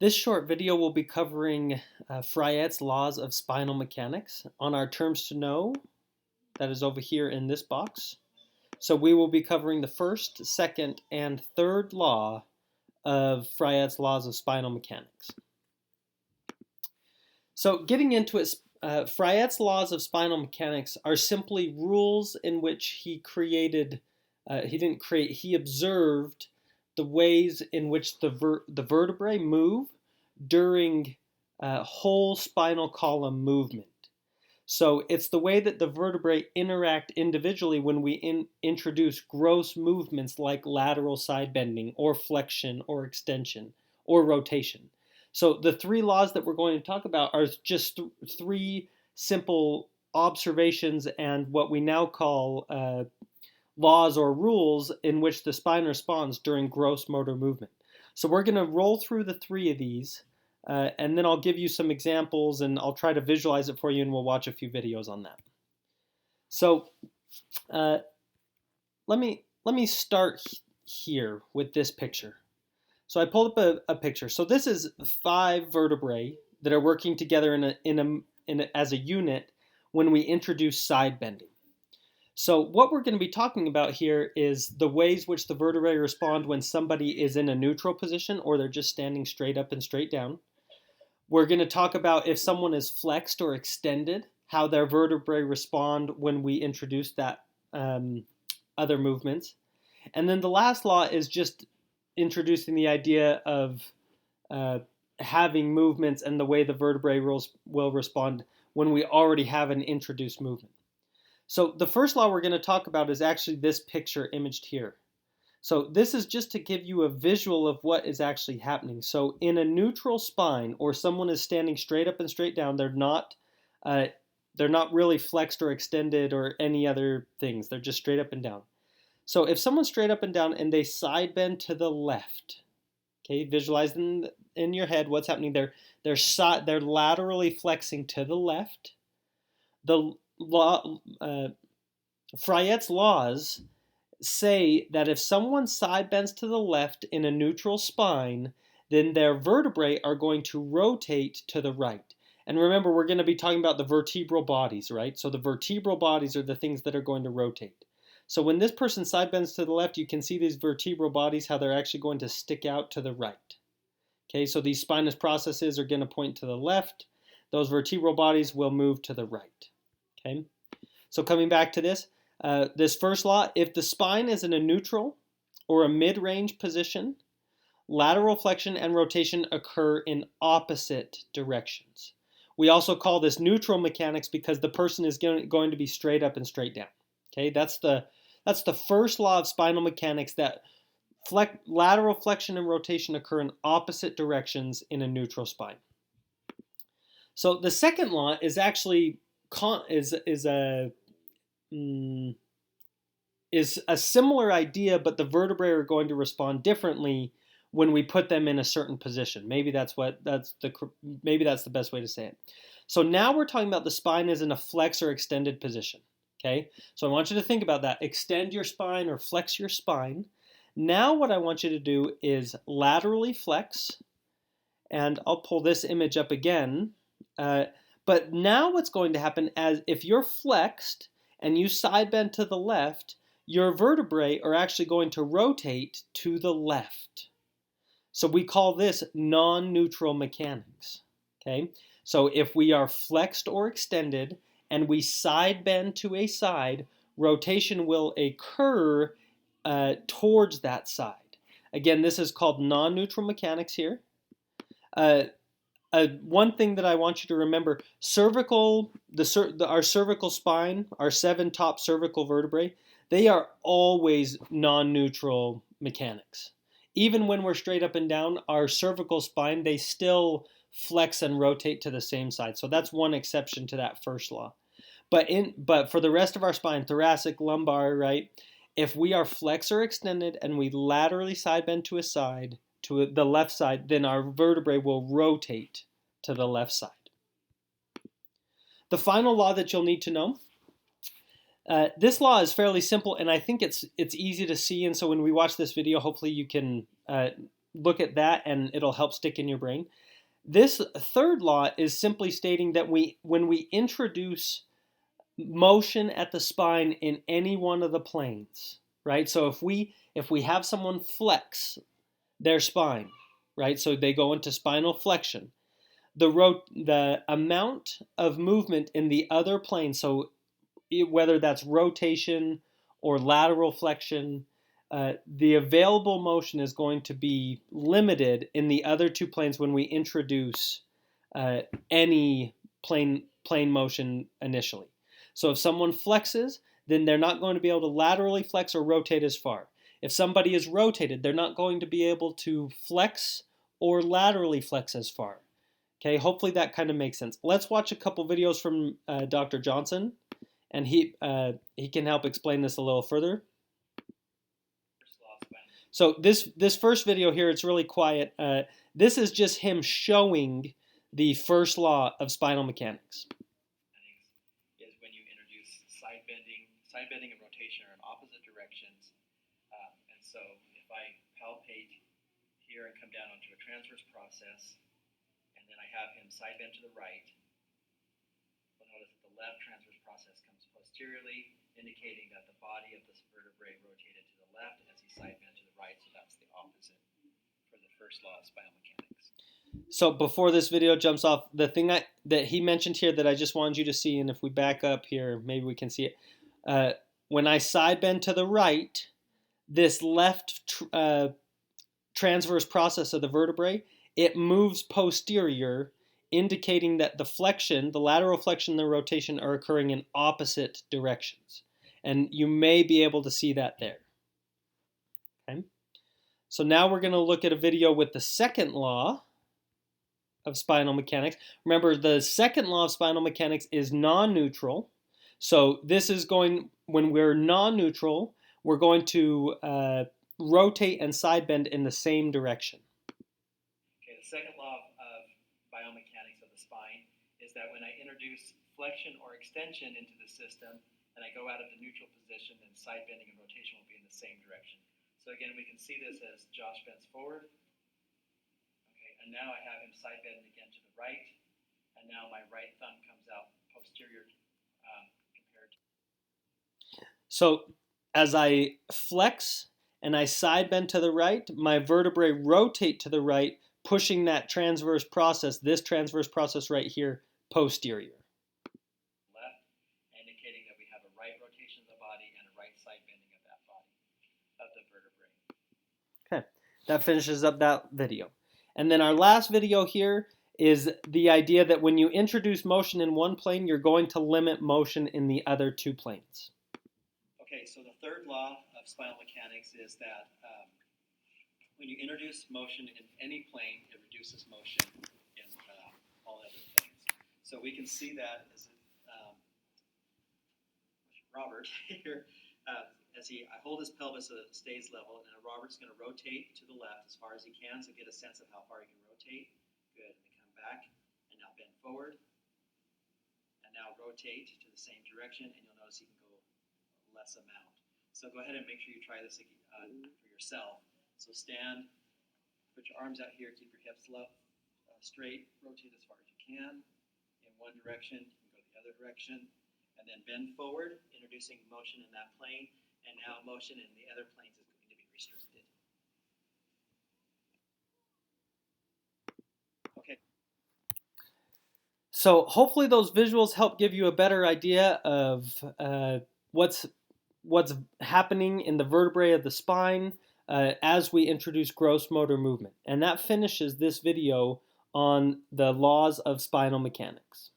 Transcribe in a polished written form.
This short video will be covering Fryette's laws of spinal mechanics on our terms to know, that is over here in this box. So we will be covering the first, second, and third law of Fryette's laws of spinal mechanics. So getting into it, Fryette's laws of spinal mechanics are simply rules in which he created, he observed the ways in which the vertebrae move during whole spinal column movement. So it's the way that the vertebrae interact individually when we introduce gross movements like lateral side bending or flexion or extension or rotation. So the three laws that we're going to talk about are just three simple observations and what we now call laws or rules in which the spine responds during gross motor movement. So we're going to roll through the three of these, and then I'll give you some examples and I'll try to visualize it for you, and we'll watch a few videos on that. So let me start here with this picture. So I pulled up a picture. So this is 5 vertebrae that are working together as a unit when we introduce side bending. So what we're going to be talking about here is the ways which the vertebrae respond when somebody is in a neutral position or they're just standing straight up and straight down. We're going to talk about if someone is flexed or extended, how their vertebrae respond when we introduce that other movements. And then the last law is just introducing the idea of having movements and the way the vertebrae will respond when we already have an introduced movement. So the first law we're going to talk about is actually this picture imaged here. So this is just to give you a visual of what is actually happening. So in a neutral spine, or someone is standing straight up and straight down, they're not really flexed or extended or any other things. They're just straight up and down. So if someone's straight up and down and they side bend to the left, okay, visualize in your head what's happening there. They're laterally flexing to the left. Fryette's laws say that if someone side bends to the left in a neutral spine, then their vertebrae are going to rotate to the right. And remember, we're going to be talking about the vertebral bodies, right? So the vertebral bodies are the things that are going to rotate. So when this person side bends to the left, you can see these vertebral bodies, how they're actually going to stick out to the right. Okay, so these spinous processes are going to point to the left. Those vertebral bodies will move to the right. Okay, so coming back to this first law, if the spine is in a neutral or a mid-range position, lateral flexion and rotation occur in opposite directions. We also call this neutral mechanics because the person is going to be straight up and straight down. Okay, that's the first law of spinal mechanics, that lateral flexion and rotation occur in opposite directions in a neutral spine. So the second law is actually is a similar idea, but the vertebrae are going to respond differently when we put them in a certain position. Maybe that's the best way to say it. So now we're talking about the spine is in a flex or extended position. Okay, so I want you to think about that. Extend your spine or flex your spine. Now what I want you to do is laterally flex, and I'll pull this image up again. But now what's going to happen is if you're flexed and you side bend to the left, your vertebrae are actually going to rotate to the left. So we call this non-neutral mechanics. Okay, so if we are flexed or extended and we side bend to a side, rotation will occur towards that side. Again, this is called non-neutral mechanics here. One thing that I want you to remember, our cervical spine, our 7 top cervical vertebrae, they are always non-neutral mechanics. Even when we're straight up and down, our cervical spine, they still flex and rotate to the same side. So that's one exception to that first law. But for the rest of our spine, thoracic, lumbar, right, if we are flex or extended and we laterally side bend to a side, to the left side, then our vertebrae will rotate to the left side. The final law that you'll need to know, this law is fairly simple, and I think it's easy to see, and so when we watch this video, hopefully you can look at that and it'll help stick in your brain. This third law is simply stating that when we introduce motion at the spine in any one of the planes, right? So if we have someone flex their spine, right? So they go into spinal flexion. The amount of movement in the other plane, so whether that's rotation or lateral flexion, the available motion is going to be limited in the other two planes when we introduce any plane motion initially. So if someone flexes, then they're not going to be able to laterally flex or rotate as far. If somebody is rotated, they're not going to be able to flex or laterally flex as far. Okay, hopefully that kind of makes sense. Let's watch a couple videos from Dr. Johnson, and he can help explain this a little further. So this first video here, it's really quiet. This is just him showing the first law of spinal mechanics. Is when you introduce side bending and rotation are in opposite directions. And so if I palpate here and come down onto a transverse process, and then I have him side bend to the right, you'll notice that the left transverse process comes posteriorly, indicating that the body of this vertebrae rotated to the left as he side bent to the right, so that's the opposite for the first law of spinal mechanics. So before this video jumps off, the thing that he mentioned here that I just wanted you to see, and if we back up here, maybe we can see it. When I side bend to the right, this left transverse process of the vertebrae, it moves posterior, indicating that the flexion, the lateral flexion and the rotation are occurring in opposite directions. And you may be able to see that there. Okay. So now we're going to look at a video with the second law of spinal mechanics. Remember, the second law of spinal mechanics is non-neutral. So this is when we're non-neutral, we're going to rotate and side bend in the same direction. Okay, the second law of biomechanics of the spine is that when I introduce flexion or extension into the system and I go out of the neutral position, then side bending and rotation will be in the same direction. So again, we can see this as Josh bends forward. Okay, and now I have him side bend again to the right, and now my right thumb comes out posterior compared to. So as I flex and I side bend to the right, my vertebrae rotate to the right, pushing that transverse process, this transverse process right here, posterior. Left, indicating that we have a right rotation of the body and a right side bending of that body, of the vertebrae. Okay, that finishes up that video. And then our last video here is the idea that when you introduce motion in one plane, you're going to limit motion in the other two planes. Okay, so the third law of spinal mechanics is that when you introduce motion in any plane, it reduces motion in all other planes. So we can see that as Robert here, as I hold his pelvis so that it stays level, and then Robert's going to rotate to the left as far as he can, so get a sense of how far he can rotate. Good, and then come back, and now bend forward, and now rotate to the same direction, and you'll notice he can go less amount. So go ahead and make sure you try this for yourself. So stand, put your arms out here, keep your hips straight, rotate as far as you can in one direction, you can go the other direction, and then bend forward, introducing motion in that plane, and now motion in the other planes is going to be restricted. Okay. So hopefully those visuals help give you a better idea of what's happening in the vertebrae of the spine as we introduce gross motor movement. And that finishes this video on the laws of spinal mechanics.